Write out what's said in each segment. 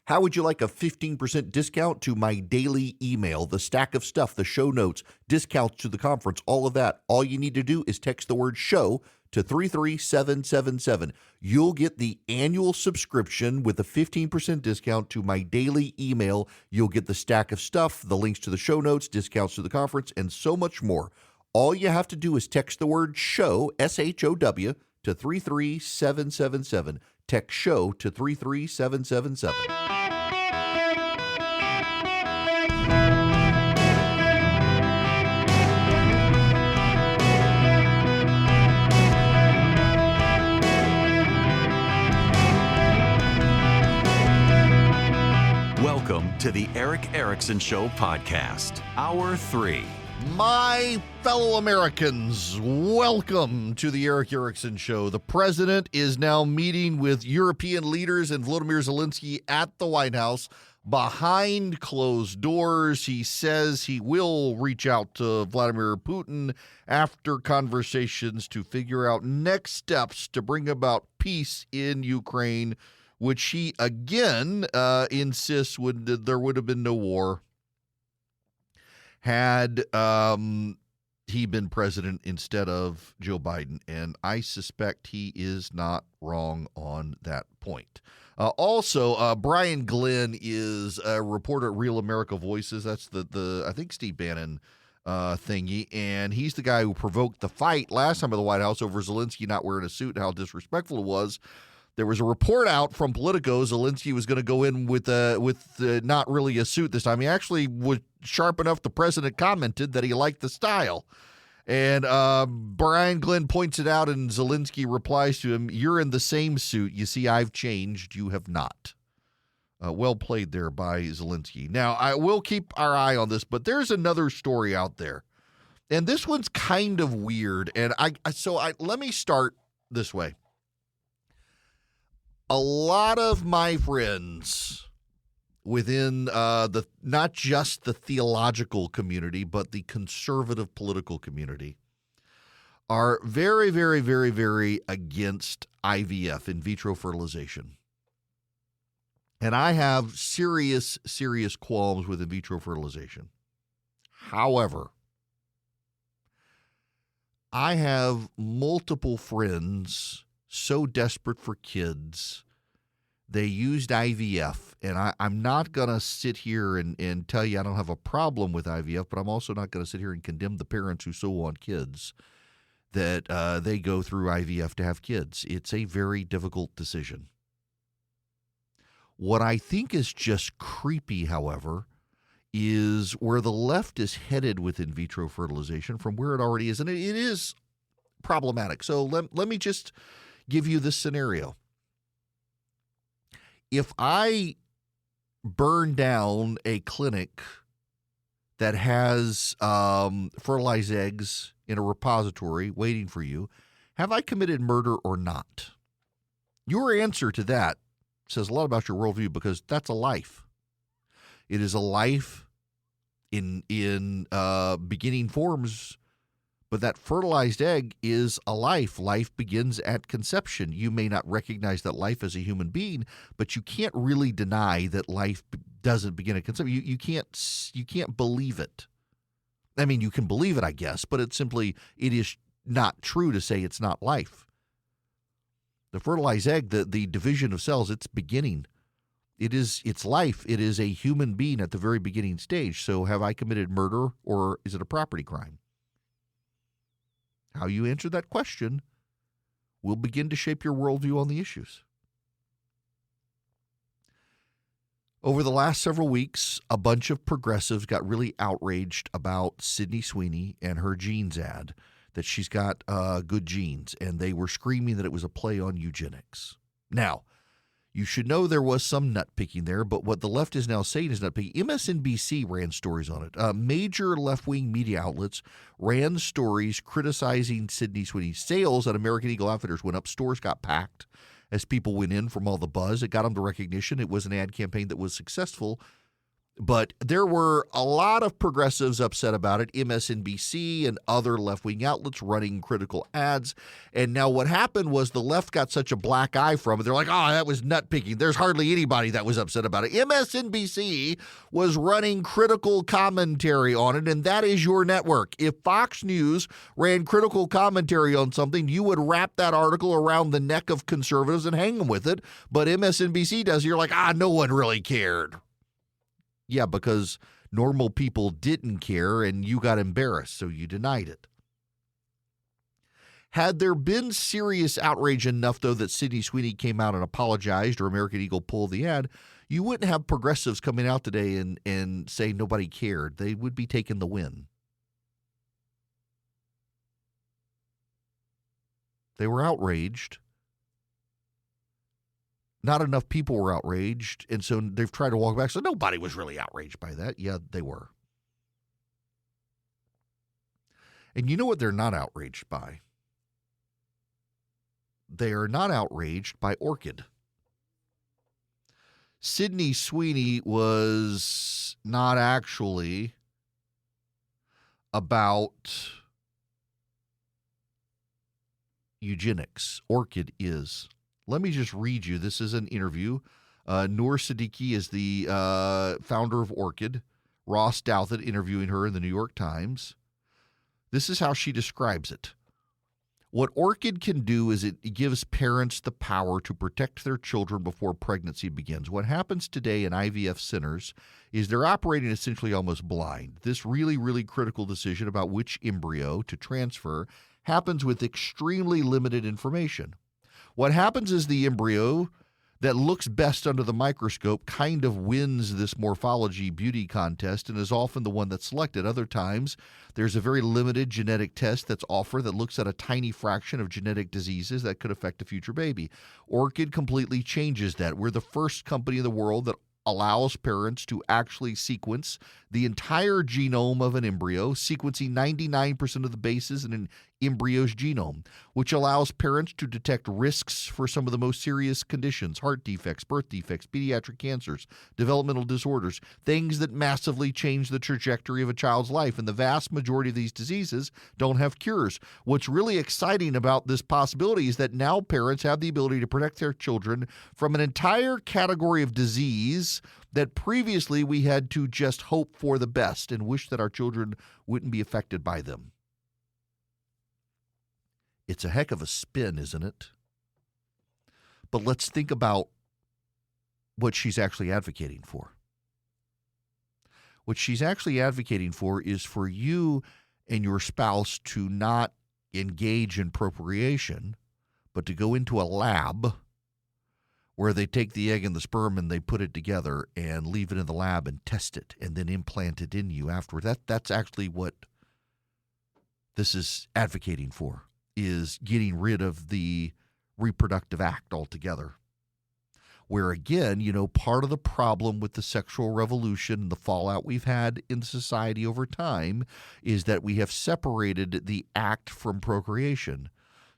How would you like a 15% discount to my daily email, the stack of stuff, the show notes, discounts to the conference, all of that? All you need to do is text the word show to 33777. You'll get the annual subscription with a 15% discount to my daily email. You'll get the stack of stuff, the links to the show notes, discounts to the conference, and so much more. All you have to do is text the word show, S-H-O-W, to 33777. Text show to 33777. Welcome to the Eric Erickson Show podcast, Hour 3. My fellow Americans, welcome to the Eric Erickson Show. The president is now meeting with European leaders and Volodymyr Zelensky at the White House behind closed doors. He says he will reach out to Vladimir Putin after conversations to figure out next steps to bring about peace in Ukraine, which he again insists there would have been no war had he been president instead of Joe Biden. And I suspect he is not wrong on that point. Also, Brian Glenn is a reporter at Real America Voices. That's the I think Steve Bannon thingy. And he's the guy who provoked the fight last time at the White House over Zelensky not wearing a suit and how disrespectful it was. There was a report out from Politico. Zelensky was going to go in with not really a suit this time. He actually was sharp enough. The president commented that he liked the style. And Brian Glenn points it out, and Zelensky replies to him, "You're in the same suit. You see, I've changed. You have not." Well played there by Zelensky. Now, I will keep our eye on this, but there's another story out there. And this one's kind of weird. And let me start this way. A lot of my friends within not just the theological community, but the conservative political community are very, very, very, very against IVF, in vitro fertilization. And I have serious, serious qualms with in vitro fertilization. However, I have multiple friends so desperate for kids, they used IVF. And I'm not going to sit here and tell you I don't have a problem with IVF, but I'm also not going to sit here and condemn the parents who so want kids that they go through IVF to have kids. It's a very difficult decision. What I think is just creepy, however, is where the left is headed with in vitro fertilization from where it already is. And it is problematic. So let me just give you this scenario. If I burn down a clinic that has fertilized eggs in a repository waiting for you, have I committed murder or not? Your answer to that says a lot about your worldview, because that's a life. It is a life in beginning forms. But that fertilized egg is a life. Life begins at conception. You may not recognize that life as a human being, but you can't really deny that life doesn't begin at conception. You can't believe it. I mean, you can believe it, I guess, but it is not true to say it's not life. The fertilized egg, the division of cells, it's beginning. It's life. It is a human being at the very beginning stage. So have I committed murder, or is it a property crime? How you answer that question will begin to shape your worldview on the issues. Over the last several weeks, a bunch of progressives got really outraged about Sydney Sweeney and her genes ad, that she's got good genes, and they were screaming that it was a play on eugenics. Now, you should know there was some nitpicking there, but what the left is now saying is nitpicking. MSNBC ran stories on it. Major left-wing media outlets ran stories criticizing Sydney Sweeney's sales at American Eagle Outfitters went up. Stores got packed as people went in from all the buzz. It got them the recognition. It was an ad campaign that was successful. But there were a lot of progressives upset about it, MSNBC and other left-wing outlets running critical ads. And now what happened was the left got such a black eye from it. They're like, oh, that was nut-picking. There's hardly anybody that was upset about it. MSNBC was running critical commentary on it, and that is your network. If Fox News ran critical commentary on something, you would wrap that article around the neck of conservatives and hang them with it. But MSNBC does. You're like, no one really cared. Yeah, because normal people didn't care and you got embarrassed, so you denied it. Had there been serious outrage enough, though, that Sydney Sweeney came out and apologized or American Eagle pulled the ad, you wouldn't have progressives coming out today and saying nobody cared. They would be taking the win. They were outraged. Not enough people were outraged, and so they've tried to walk back. So nobody was really outraged by that. Yeah, they were. And you know what they're not outraged by? They are not outraged by Orchid. Sydney Sweeney was not actually about eugenics. Orchid is. Let me just read you. This is an interview. Noor Siddiqui is the founder of Orchid. Ross Douthat interviewing her in the New York Times. This is how she describes it. What Orchid can do is it gives parents the power to protect their children before pregnancy begins. What happens today in IVF centers is they're operating essentially almost blind. This really, really critical decision about which embryo to transfer happens with extremely limited information. What happens is the embryo that looks best under the microscope kind of wins this morphology beauty contest and is often the one that's selected. Other times, there's a very limited genetic test that's offered that looks at a tiny fraction of genetic diseases that could affect a future baby. Orchid completely changes that. We're the first company in the world that allows parents to actually sequence the entire genome of an embryo, sequencing 99% of the bases in an embryo's genome, which allows parents to detect risks for some of the most serious conditions, heart defects, birth defects, pediatric cancers, developmental disorders, things that massively change the trajectory of a child's life. And the vast majority of these diseases don't have cures. What's really exciting about this possibility is that now parents have the ability to protect their children from an entire category of disease that previously we had to just hope for the best and wish that our children wouldn't be affected by them. It's a heck of a spin, isn't it? But let's think about what she's actually advocating for. What she's actually advocating for is for you and your spouse to not engage in procreation, but to go into a lab where they take the egg and the sperm and they put it together and leave it in the lab and test it and then implant it in you afterward. That's actually what this is advocating for, is getting rid of the reproductive act altogether. Where again, part of the problem with the sexual revolution and the fallout we've had in society over time is that we have separated the act from procreation.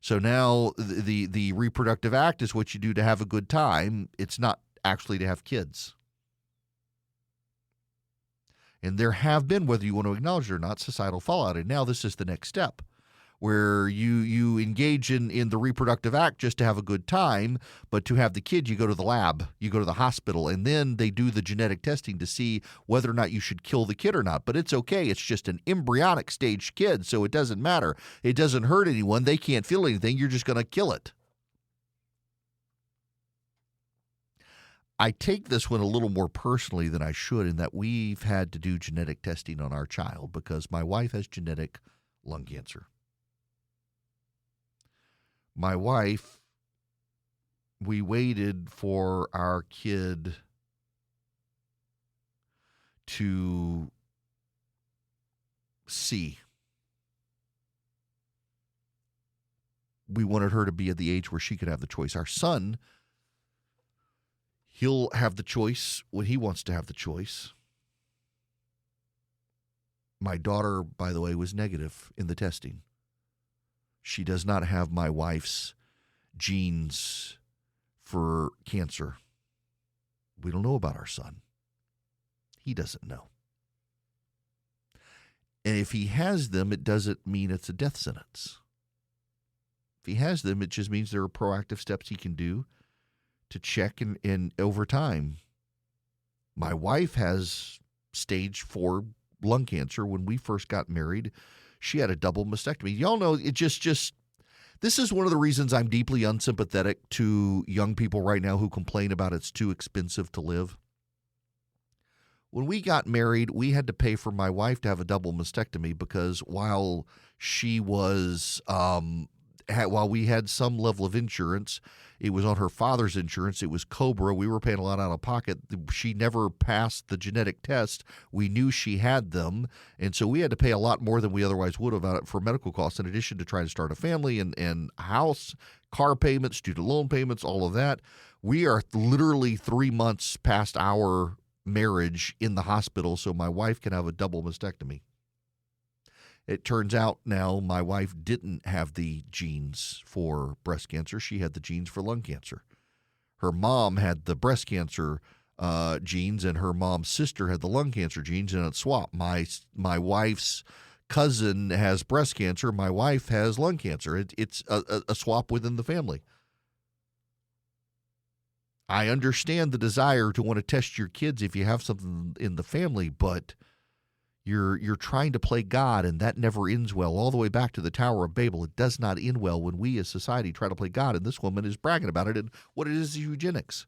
So now the reproductive act is what you do to have a good time. It's not actually to have kids. And there have been, whether you want to acknowledge it or not, societal fallout. And now this is the next step, where you engage in the reproductive act just to have a good time, but to have the kid, you go to the lab, you go to the hospital, and then they do the genetic testing to see whether or not you should kill the kid or not. But it's okay. It's just an embryonic stage kid, so it doesn't matter. It doesn't hurt anyone. They can't feel anything. You're just going to kill it. I take this one a little more personally than I should, in that we've had to do genetic testing on our child because my wife has genetic lung cancer. My wife, we waited for our kid to see. We wanted her to be at the age where she could have the choice. Our son, he'll have the choice when he wants to have the choice. My daughter, by the way, was negative in the testing. She does not have my wife's genes for cancer. We don't know about our son. He doesn't know. And if he has them, it doesn't mean it's a death sentence. If he has them, it just means there are proactive steps he can do to check and over time. My wife has stage 4 lung cancer. When we first got married, she had a double mastectomy. Y'all know it just this is one of the reasons I'm deeply unsympathetic to young people right now who complain about it's too expensive to live. When we got married, we had to pay for my wife to have a double mastectomy because while she was, while we had some level of insurance, it was on her father's insurance. It was Cobra. We were paying a lot out of pocket. She never passed the genetic test. We knew she had them, and so we had to pay a lot more than we otherwise would have for medical costs, in addition to trying to start a family and house, car payments, student loan payments, all of that. We are literally 3 months past our marriage in the hospital so my wife can have a double mastectomy. It turns out now my wife didn't have the genes for breast cancer. She had the genes for lung cancer. Her mom had the breast cancer genes, and her mom's sister had the lung cancer genes, and it's swapped. My wife's cousin has breast cancer. My wife has lung cancer. It's a swap within the family. I understand the desire to want to test your kids if you have something in the family, but you're trying to play God, and that never ends well. All the way back to the Tower of Babel, it does not end well when we as society try to play God, and this woman is bragging about it, and what it is eugenics.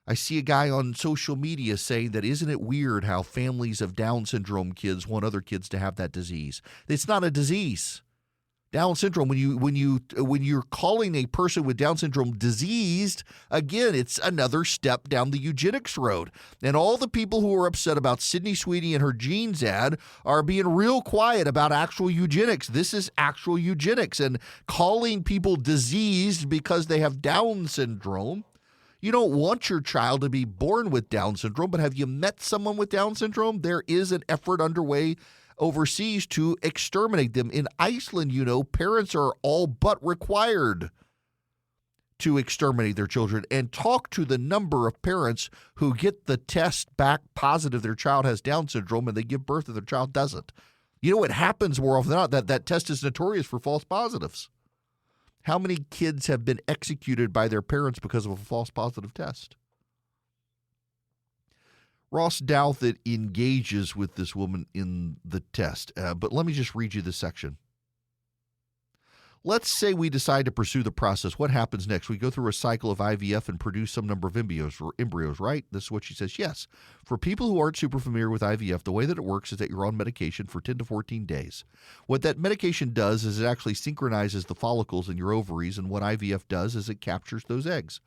I see a guy on social media saying that isn't it weird how families of Down syndrome kids want other kids to have that disease? It's not a disease. Down syndrome, when you're calling a person with Down syndrome diseased, again, it's another step down the eugenics road. And all the people who are upset about Sydney Sweeney and her genes ad are being real quiet about actual eugenics. This is actual eugenics, and calling people diseased because they have Down syndrome. You don't want your child to be born with Down syndrome, but have you met someone with Down syndrome? There is an effort underway overseas to exterminate them. In Iceland, parents are all but required to exterminate their children. And talk to the number of parents who get the test back positive their child has Down syndrome and they give birth and their child doesn't. You know, it happens more often than not. That test is notorious for false positives. How many kids have been executed by their parents because of a false positive test? Ross Douthat engages with this woman in the test, but let me just read you this section. Let's say we decide to pursue the process. What happens next? We go through a cycle of IVF and produce some number of embryos, right? This is what she says. Yes. For people who aren't super familiar with IVF, the way that it works is that you're on medication for 10 to 14 days. What that medication does is it actually synchronizes the follicles in your ovaries, and what IVF does is it captures those eggs.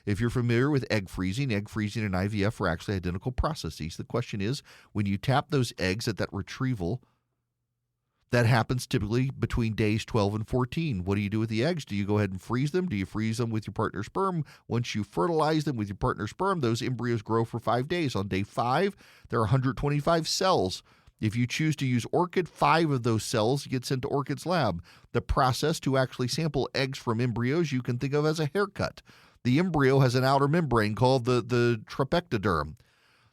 If you're familiar with egg freezing and IVF are actually identical processes. The question is, when you tap those eggs at that retrieval, that happens typically between days 12 and 14. What do you do with the eggs? Do you go ahead and freeze them? Do you freeze them with your partner's sperm? Once you fertilize them with your partner's sperm, those embryos grow for 5 days. On day 5, there are 125 cells. If you choose to use Orchid, 5 of those cells get sent to Orchid's lab. The process to actually sample eggs from embryos you can think of as a haircut. The embryo has an outer membrane called the trapeculoderm.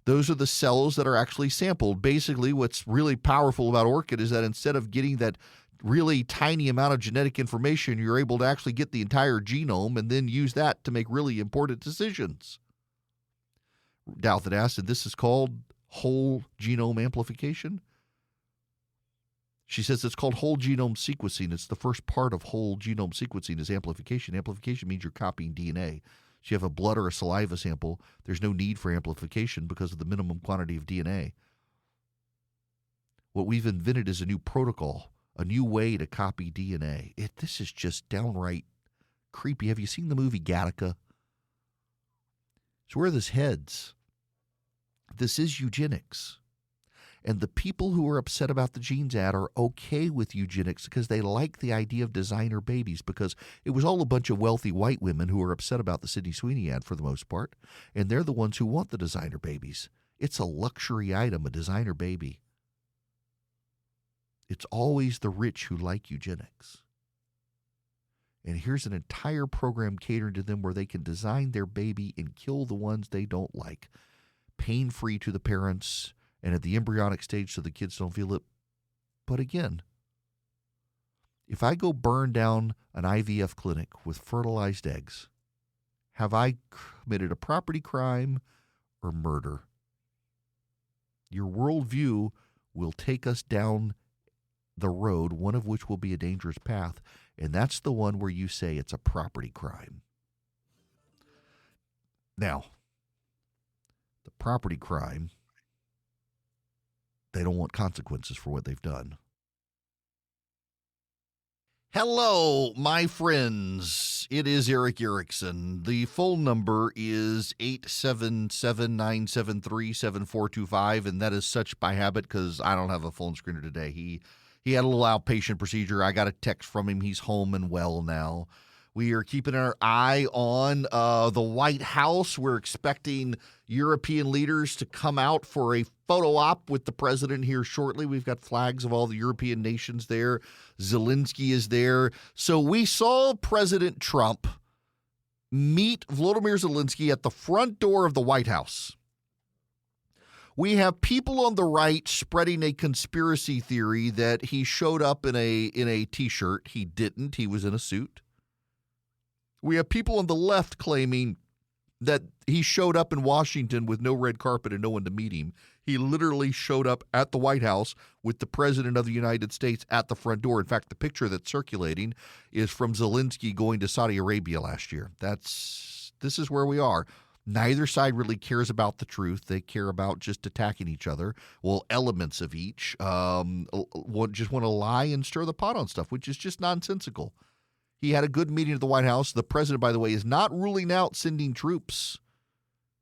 Those are the cells that are actually sampled. Basically, what's really powerful about Orchid is that instead of getting that really tiny amount of genetic information, you're able to actually get the entire genome and then use that to make really important decisions. Douthat asked, and this is called whole genome amplification? She says it's called whole genome sequencing. It's the first part of whole genome sequencing is amplification. Amplification means you're copying DNA. So you have a blood or a saliva sample, there's no need for amplification because of the minimum quantity of DNA. What we've invented is a new protocol, a new way to copy DNA. This is just downright creepy. Have you seen the movie Gattaca? So where are this heads? This is eugenics. And the people who are upset about the genes ad are okay with eugenics because they like the idea of designer babies, because it was all a bunch of wealthy white women who are upset about the Sydney Sweeney ad for the most part, and they're the ones who want the designer babies. It's a luxury item, a designer baby. It's always the rich who like eugenics. And here's an entire program catering to them where they can design their baby and kill the ones they don't like. pain-free to the parents and at the embryonic stage so the kids don't feel it. But again, if I go burn down an IVF clinic with fertilized eggs, have I committed a property crime or murder? Your worldview will take us down the road, one of which will be a dangerous path, and that's the one where you say it's a property crime. Now, the property crime, they don't want consequences for what they've done. Hello, my friends. It is Eric Erickson. The phone number is 877-973-7425, and that is such by habit because I don't have a phone screener today. He had a little outpatient procedure. I got a text from him. He's home and well now. We are keeping our eye on the White House. We're expecting European leaders to come out for a photo op with the president here shortly. We've got flags of all the European nations there. Zelensky is there. So we saw President Trump meet Volodymyr Zelensky at the front door of the White House. We have people on the right spreading a conspiracy theory that he showed up in a T-shirt. He didn't. He was in a suit. We have people on the left claiming that he showed up in Washington with no red carpet and no one to meet him. He literally showed up at the White House with the President of the United States at the front door. In fact, the picture that's circulating is from Zelensky going to Saudi Arabia last year. This is where we are. Neither side really cares about the truth. They care about just attacking each other. Well, elements of each just want to lie and stir the pot on stuff, which is just nonsensical. He had a good meeting at the White House. The president, by the way, is not ruling out sending troops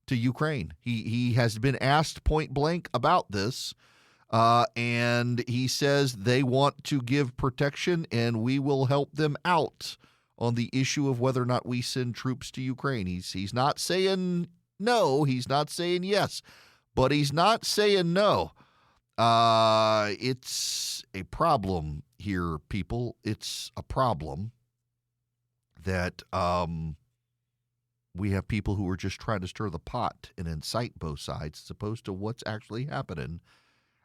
to Ukraine. He has been asked point blank about this, and he says they want to give protection, and we will help them out on the issue of whether or not we send troops to Ukraine. He's not saying no. He's not saying yes, but he's not saying no. It's a problem here, people. It's a problem that we have people who are just trying to stir the pot and incite both sides as opposed to what's actually happening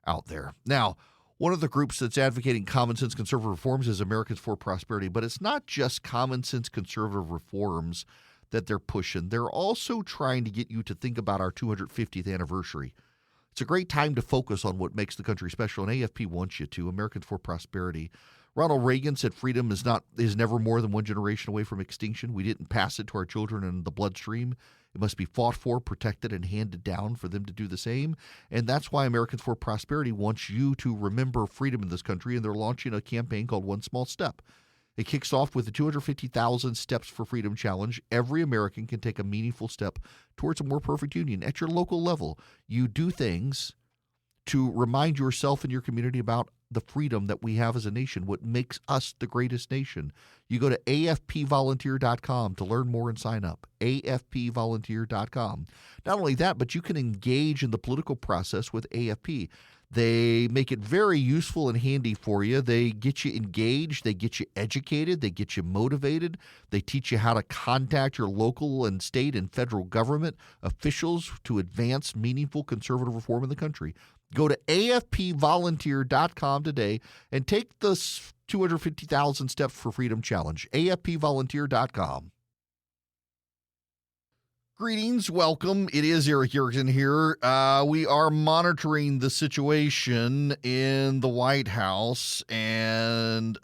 out there. Now, one of the groups that's advocating common sense conservative reforms is Americans for Prosperity, but it's not just common sense conservative reforms that they're pushing. They're also trying to get you to think about our 250th anniversary. It's a great time to focus on what makes the country special, and AFP wants you to. Americans for Prosperity. Ronald Reagan said freedom is never more than one generation away from extinction. We didn't pass it to our children in the bloodstream. It must be fought for, protected, and handed down for them to do the same. And that's why Americans for Prosperity wants you to remember freedom in this country, and they're launching a campaign called One Small Step. It kicks off with the 250,000 Steps for Freedom Challenge. Every American can take a meaningful step towards a more perfect union at your local level. You do things to remind yourself and your community about the freedom that we have as a nation, what makes us the greatest nation. You go to afpvolunteer.com to learn more and sign up. afpvolunteer.com. Not only that, but you can engage in the political process with AFP. They make it very useful and handy for you. They get you engaged. They get you educated. They get you motivated. They teach you how to contact your local and state and federal government officials to advance meaningful conservative reform in the country. Go to afpvolunteer.com today and take the 250,000 Steps for Freedom Challenge. afpvolunteer.com. Greetings, welcome. It is Eric Erickson here. We are monitoring the situation in the White House, and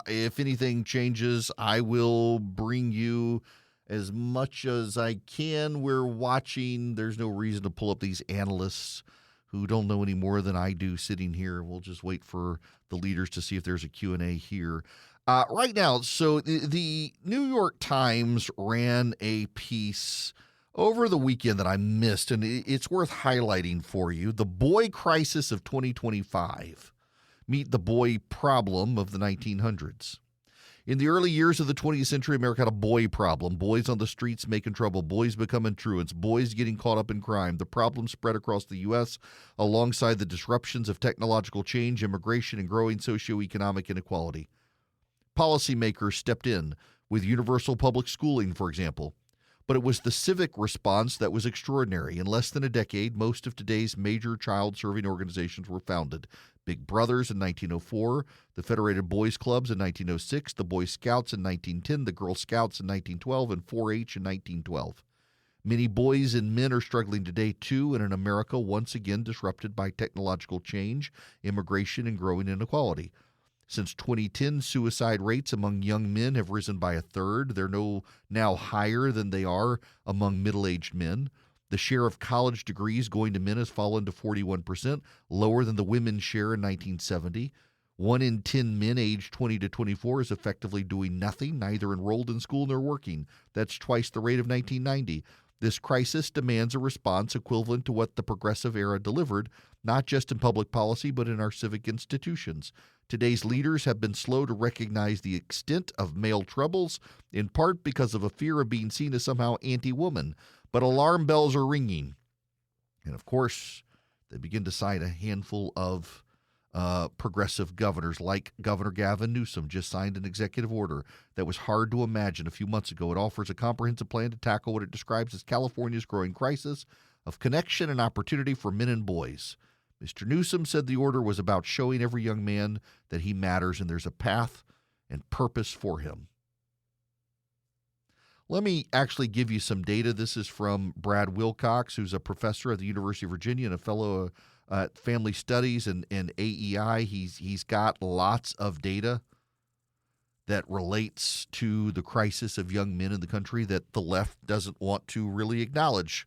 if anything changes, I will bring you as much as I can. We're watching. There's no reason to pull up these analysts who don't know any more than I do sitting here. We'll just wait for the leaders to see if there's a Q&A here. Right now, so the New York Times ran a piece over the weekend that I missed, and it's worth highlighting for you. The boy crisis of 2025. Meet the boy problem of the 1900s. In the early years of the 20th century, America had a boy problem. Boys on the streets making trouble. Boys becoming truants. Boys getting caught up in crime. The problem spread across the U.S. alongside the disruptions of technological change, immigration, and growing socioeconomic inequality. Policymakers stepped in with universal public schooling, for example. But it was the civic response that was extraordinary. In less than a decade, most of today's major child-serving organizations were founded. Big Brothers in 1904, the Federated Boys Clubs in 1906, the Boy Scouts in 1910, the Girl Scouts in 1912, and 4-H in 1912. Many boys and men are struggling today, too, in an America once again disrupted by technological change, immigration, and growing inequality. Since 2010, suicide rates among young men have risen by a third. They're now higher than they are among middle-aged men. The share of college degrees going to men has fallen to 41%, lower than the women's share in 1970. 1 in 10 men aged 20 to 24 is effectively doing nothing, neither enrolled in school nor working. That's twice the rate of 1990. This crisis demands a response equivalent to what the progressive era delivered, not just in public policy, but in our civic institutions. Today's leaders have been slow to recognize the extent of male troubles, in part because of a fear of being seen as somehow anti-woman. But alarm bells are ringing. And of course, they begin to cite a handful of progressive governors, like Governor Gavin Newsom just signed an executive order that was hard to imagine a few months ago. It offers a comprehensive plan to tackle what it describes as California's growing crisis of connection and opportunity for men and boys. Mr. Newsom said the order was about showing every young man that he matters and there's a path and purpose for him. Let me actually give you some data. This is from Brad Wilcox, who's a professor at the University of Virginia and a fellow at Family Studies and AEI. He's got lots of data that relates to the crisis of young men in the country that the left doesn't want to really acknowledge.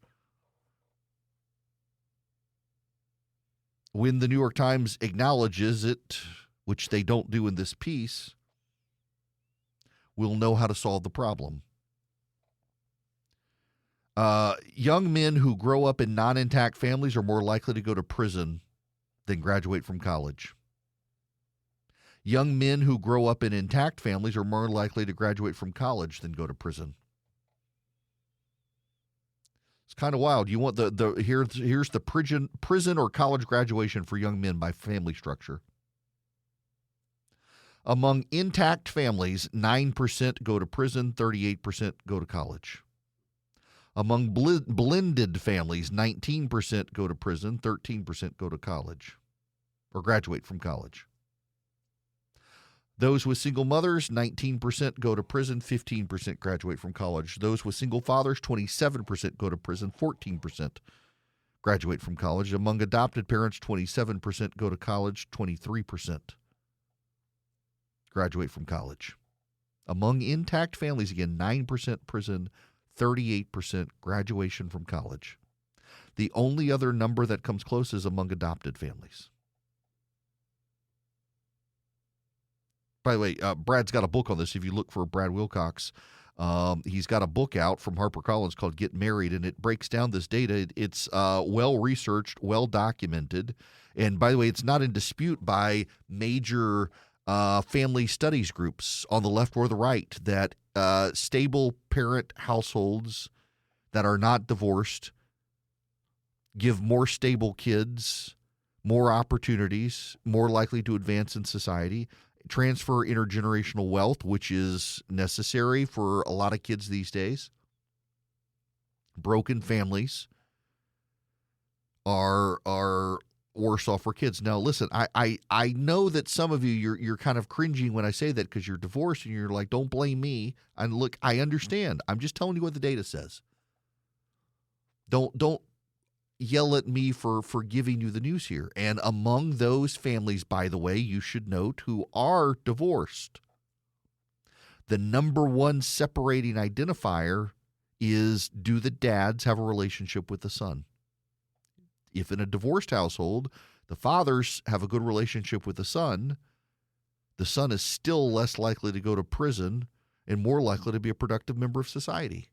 When the New York Times acknowledges it, which they don't do in this piece, we'll know how to solve the problem. Young men who grow up in non-intact families are more likely to go to prison than graduate from college. Young men who grow up in intact families are more likely to graduate from college than go to prison. It's kind of wild. You want here's the prison or college graduation for young men by family structure. Among intact families, 9% go to prison, 38% go to college. Among blended families, 19% go to prison, 13% go to college or graduate from college. Those with single mothers, 19% go to prison, 15% graduate from college. Those with single fathers, 27% go to prison, 14% graduate from college. Among adopted parents, 27% go to college, 23% graduate from college. Among intact families, again, 9% prison, 38% graduation from college. The only other number that comes close is among adopted families. By the way, Brad's got a book on this. If you look for Brad Wilcox, he's got a book out from HarperCollins called Get Married, and it breaks down this data. It's well-researched, well-documented. And by the way, it's not in dispute by major family studies groups on the left or the right that stable parent households that are not divorced give more stable kids, more opportunities, more likely to advance in society, transfer intergenerational wealth, which is necessary for a lot of kids these days. Broken families are worse off for kids. Now, listen, I know that some of you, you're kind of cringing when I say that because you're divorced and you're like, don't blame me. And look, I understand. I'm just telling you what the data says. Don't yell at me for giving you the news here. And among those families, by the way, you should note, who are divorced, the number one separating identifier is, do the dads have a relationship with the son? If in a divorced household, the fathers have a good relationship with the son is still less likely to go to prison and more likely to be a productive member of society.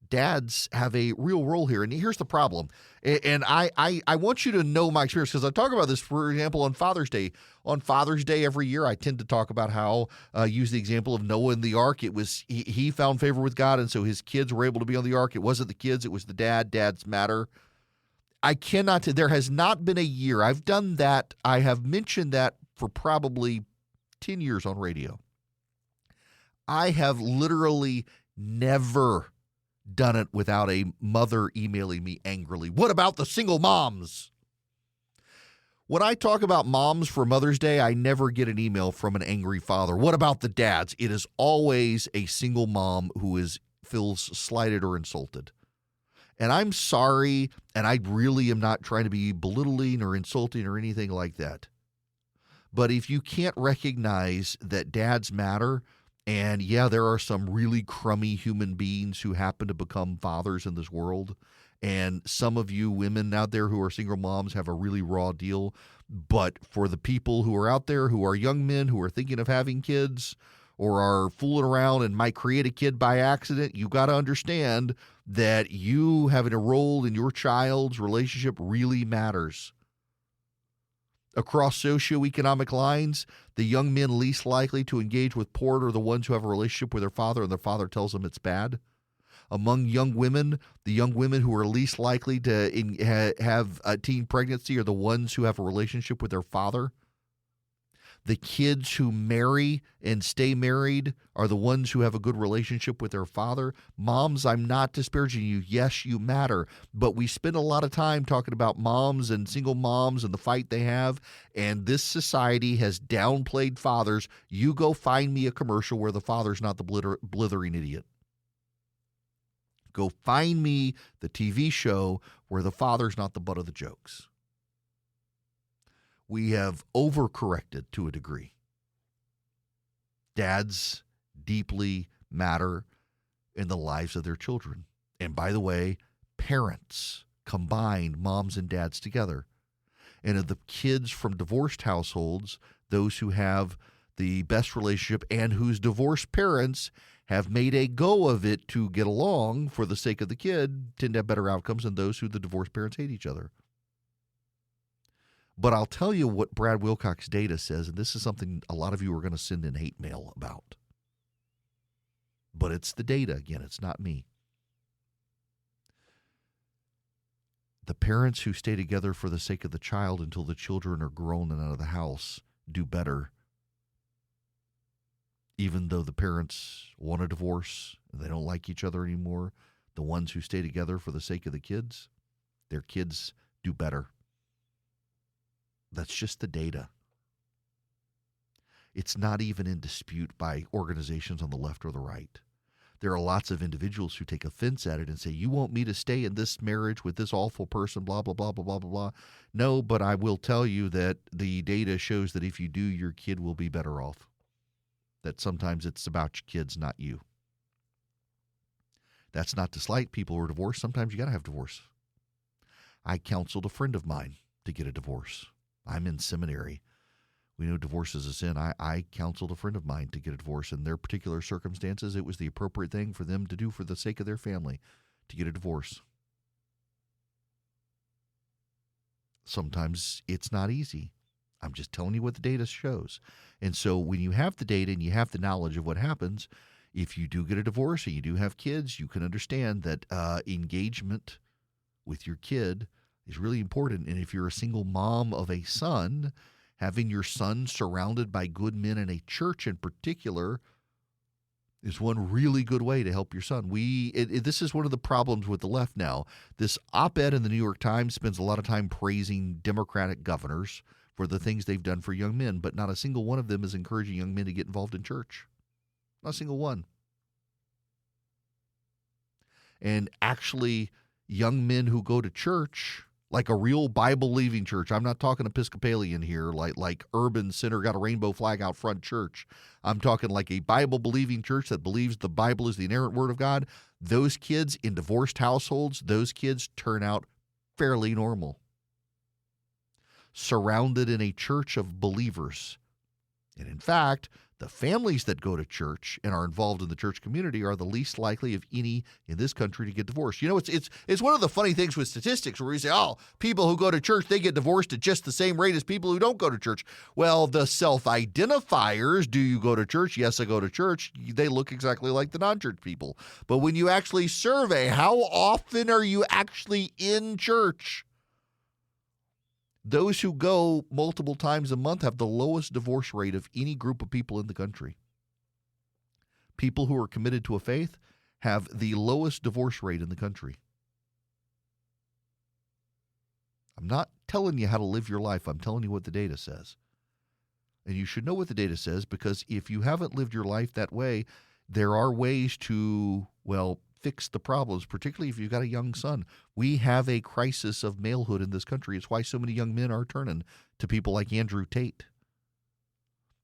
Dads have a real role here. And here's the problem. And I want you to know my experience because I talk about this, for example, on Father's Day. On Father's Day every year, I tend to talk about how, use the example of Noah and the ark. It was he found favor with God, and so his kids were able to be on the ark. It wasn't the kids, it was the dad. Dads matter. There has not been a year. I've done that. I have mentioned that for probably 10 years on radio. I have literally never done it without a mother emailing me angrily. What about the single moms? When I talk about moms for Mother's Day, I never get an email from an angry father. What about the dads? It is always a single mom who feels slighted or insulted. And I'm sorry, and I really am not trying to be belittling or insulting or anything like that. But if you can't recognize that dads matter, and yeah, there are some really crummy human beings who happen to become fathers in this world, and some of you women out there who are single moms have a really raw deal. But for the people who are out there who are young men who are thinking of having kids or are fooling around and might create a kid by accident, you got to understand that you having a role in your child's relationship really matters. Across socioeconomic lines, the young men least likely to engage with porn are the ones who have a relationship with their father and their father tells them it's bad. Among young women, the young women who are least likely to have a teen pregnancy are the ones who have a relationship with their father. The kids who marry and stay married are the ones who have a good relationship with their father. Moms, I'm not disparaging you. Yes, you matter. But we spend a lot of time talking about moms and single moms and the fight they have. And this society has downplayed fathers. You go find me a commercial where the father's not the blithering idiot. Go find me the TV show where the father's not the butt of the jokes. We have overcorrected to a degree. Dads deeply matter in the lives of their children. And by the way, parents combine moms and dads together. And of the kids from divorced households, those who have the best relationship and whose divorced parents have made a go of it to get along for the sake of the kid tend to have better outcomes than those who the divorced parents hate each other. But I'll tell you what Brad Wilcox's data says, and this is something a lot of you are going to send in hate mail about. But it's the data. Again, it's not me. The parents who stay together for the sake of the child until the children are grown and out of the house do better, even though the parents want a divorce and they don't like each other anymore. The ones who stay together for the sake of the kids, their kids do better. That's just the data. It's not even in dispute by organizations on the left or the right. There are lots of individuals who take offense at it and say, you want me to stay in this marriage with this awful person, blah, blah, blah, blah, blah, blah, blah. No, but I will tell you that the data shows that if you do, your kid will be better off. That sometimes it's about your kids, not you. That's not to slight people who are divorced. Sometimes you got to have divorce. I counseled a friend of mine to get a divorce. I'm in seminary. We know divorce is a sin. I counseled a friend of mine to get a divorce. In their particular circumstances, it was the appropriate thing for them to do for the sake of their family, to get a divorce. Sometimes it's not easy. I'm just telling you what the data shows. And so when you have the data and you have the knowledge of what happens, if you do get a divorce and you do have kids, you can understand that engagement with your kid is really important. And if you're a single mom of a son, having your son surrounded by good men in a church in particular is one really good way to help your son. This is one of the problems with the left now. This op-ed in the New York Times spends a lot of time praising Democratic governors for the things they've done for young men, but not a single one of them is encouraging young men to get involved in church. Not a single one. And actually, young men who go to church, like a real Bible-believing church. I'm not talking Episcopalian here, like Urban Center got a rainbow flag out front church. I'm talking like a Bible-believing church that believes the Bible is the inerrant word of God. Those kids in divorced households, those kids turn out fairly normal. Surrounded in a church of believers. And in fact, the families that go to church and are involved in the church community are the least likely of any in this country to get divorced. You know, it's one of the funny things with statistics where you say, oh, people who go to church, they get divorced at just the same rate as people who don't go to church. Well, the self-identifiers, do you go to church? Yes, I go to church. They look exactly like the non-church people. But when you actually survey, how often are you actually in church? Those who go multiple times a month have the lowest divorce rate of any group of people in the country. People who are committed to a faith have the lowest divorce rate in the country. I'm not telling you how to live your life. I'm telling you what the data says. And you should know what the data says, because if you haven't lived your life that way, there are ways to, well, fix the problems, particularly if you've got a young son. We have a crisis of malehood in this country. It's why so many young men are turning to people like Andrew Tate.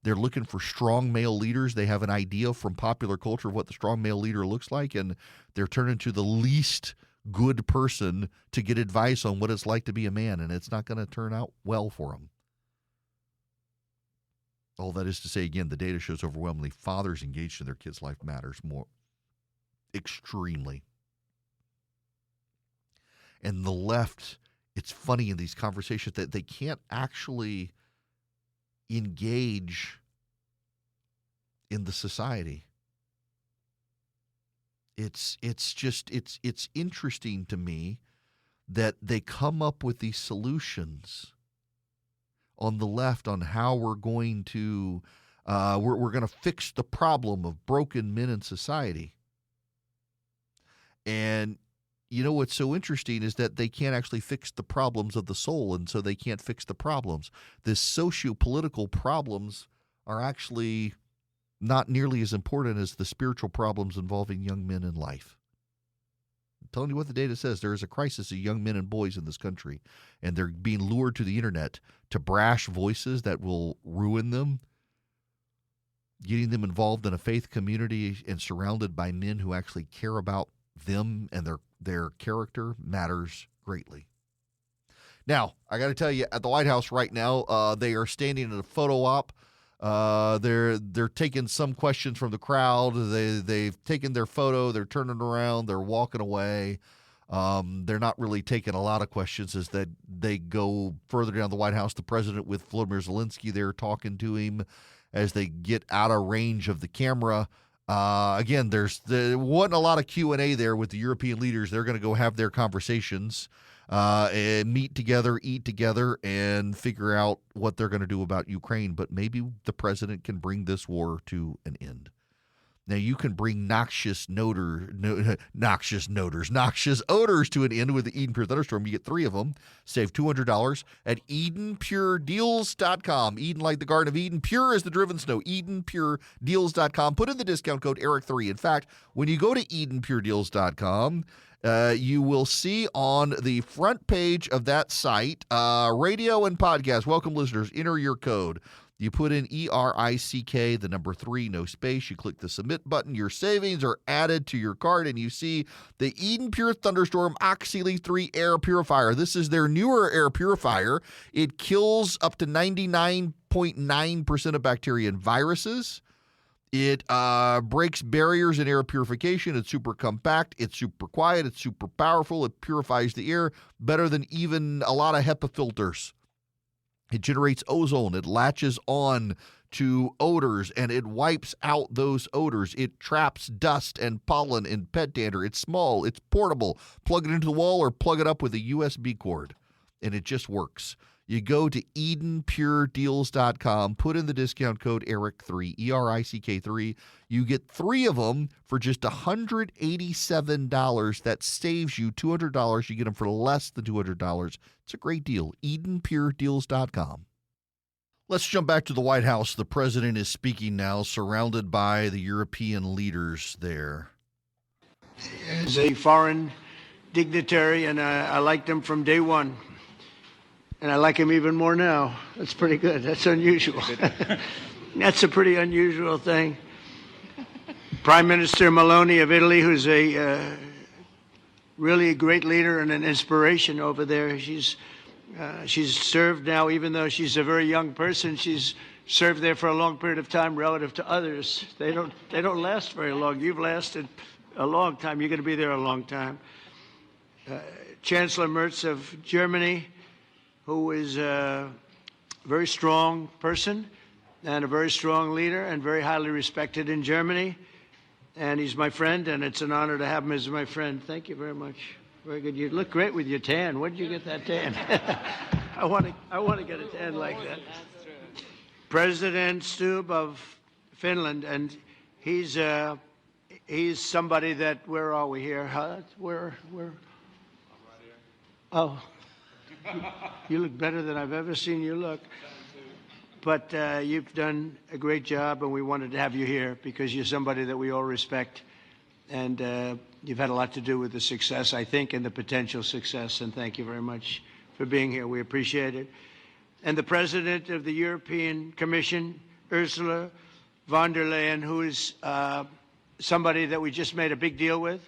They're looking for strong male leaders. They have an idea from popular culture of what the strong male leader looks like, and they're turning to the least good person to get advice on what it's like to be a man, and it's not going to turn out well for them. All that is to say, again, the data shows overwhelmingly fathers engaged in their kids' life matters more, extremely. And the left, it's funny in these conversations that they can't actually engage in the society. It's interesting to me that they come up with these solutions on the left on how we're going to we're going to fix the problem of broken men in society. And you know what's so interesting is that they can't actually fix the problems of the soul, and so they can't fix the problems. The socio-political problems are actually not nearly as important as the spiritual problems involving young men in life. I'm telling you what the data says. There is a crisis of young men and boys in this country, and they're being lured to the internet to brash voices that will ruin them, getting them involved in a faith community and surrounded by men who actually care about them and their character matters greatly. Now, I got to tell you, at the White House right now, they are standing at a photo op. They're taking some questions from the crowd. They've taken their photo. They're turning around. They're walking away. They're not really taking a lot of questions as that they go further down the White House. The president with Volodymyr Zelensky there talking to him as they get out of range of the camera. Again, there wasn't a lot of Q&A there with the European leaders. They're going to go have their conversations and meet together, eat together, and figure out what they're going to do about Ukraine. But maybe the president can bring this war to an end. Now, you can bring noxious odors to an end with the Eden Pure Thunderstorm. You get 3 of them. Save $200 at EdenPureDeals.com. Eden like the Garden of Eden. Pure as the driven snow. EdenPureDeals.com. Put in the discount code ERIC3. In fact, when you go to EdenPureDeals.com, you will see on the front page of that site, radio and podcast. Welcome, listeners. Enter your code. You put in ERICK, the number 3, no space. You click the submit button. Your savings are added to your card, and you see the Eden Pure Thunderstorm Oxy 3 air purifier. This is their newer air purifier. It kills up to 99.9% of bacteria and viruses. It breaks barriers in air purification. It's super compact. It's super quiet. It's super powerful. It purifies the air better than even a lot of HEPA filters. It generates ozone. It latches on to odors, and it wipes out those odors. It traps dust and pollen and pet dander. It's small. It's portable. Plug it into the wall or plug it up with a USB cord, and it just works. You go to EdenPureDeals.com, put in the discount code ERIC3, ERICK3. You get 3 of them for just $187. That saves you $200. You get them for less than $200. It's a great deal. EdenPureDeals.com. Let's jump back to the White House. The president is speaking now, surrounded by the European leaders there. As a foreign dignitary, and I liked him from day one. And I like him even more now. That's pretty good. That's unusual. That's a pretty unusual thing. Prime Minister Meloni of Italy, who's a really a great leader and an inspiration over there. She's served now, even though she's a very young person, she's served there for a long period of time relative to others. They don't last very long. You've lasted a long time. You're going to be there a long time. Chancellor Merz of Germany, who is a very strong person and a very strong leader and very highly respected in Germany. And he's my friend, and it's an honor to have him as my friend. Thank you very much. Very good. You look great with your tan. Where did you get that tan? I want to get a tan like that. President Stubb of Finland, and he's he's somebody that, where are we here? Where? Oh, you look better than I've ever seen you look. But you've done a great job, and we wanted to have you here because you're somebody that we all respect. And you've had a lot to do with the success, I think, and the potential success. And thank you very much for being here. We appreciate it. And the President of the European Commission, Ursula von der Leyen, who is somebody that we just made a big deal with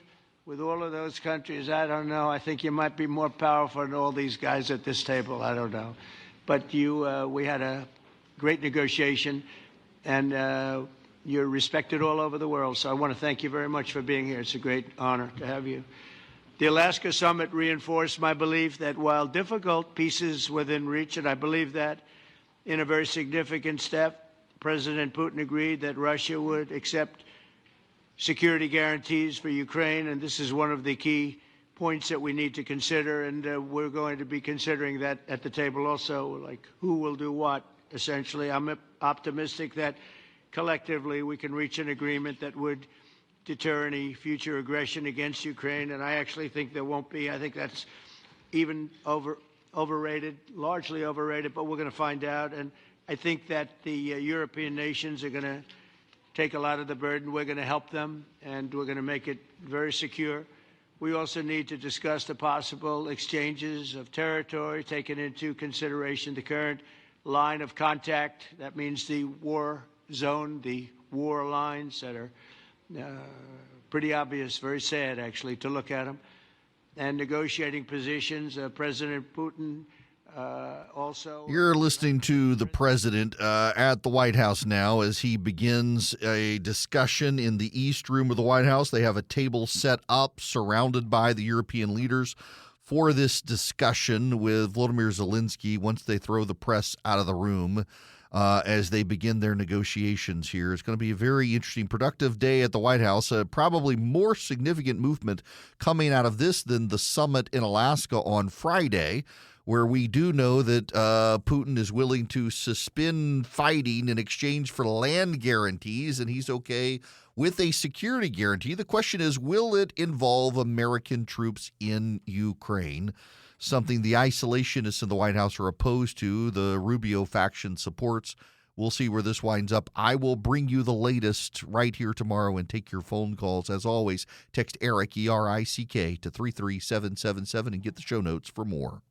all of those countries. I don't know. I think you might be more powerful than all these guys at this table. I don't know. But we had a great negotiation, and you're respected all over the world. So I want to thank you very much for being here. It's a great honor to have you. The Alaska Summit reinforced my belief that while difficult, peace is within reach, and I believe that in a very significant step, President Putin agreed that Russia would accept security guarantees for Ukraine, and this is one of the key points that we need to consider, and we're going to be considering that at the table also, like who will do what, essentially. I'm optimistic that collectively we can reach an agreement that would deter any future aggression against Ukraine, and I actually think there won't be. I think that's even overrated, largely overrated, but we're going to find out. And I think that the European nations are going to take a lot of the burden. We're going to help them, and we're going to make it very secure. We also need to discuss the possible exchanges of territory, taking into consideration the current line of contact. That means the war zone, the war lines that are pretty obvious, very sad, actually, to look at them. And negotiating positions. President Putin also. You're listening to the president at the White House now as he begins a discussion in the East Room of the White House. They have a table set up surrounded by the European leaders for this discussion with Volodymyr Zelensky once they throw the press out of the room as they begin their negotiations here. It's going to be a very interesting, productive day at the White House. Probably more significant movement coming out of this than the summit in Alaska on Friday, where we do know that Putin is willing to suspend fighting in exchange for land guarantees, and he's okay with a security guarantee. The question is, will it involve American troops in Ukraine? Something the isolationists in the White House are opposed to, the Rubio faction supports. We'll see where this winds up. I will bring you the latest right here tomorrow and take your phone calls. As always, text ERIC, E-R-I-C-K, to 33777 and get the show notes for more.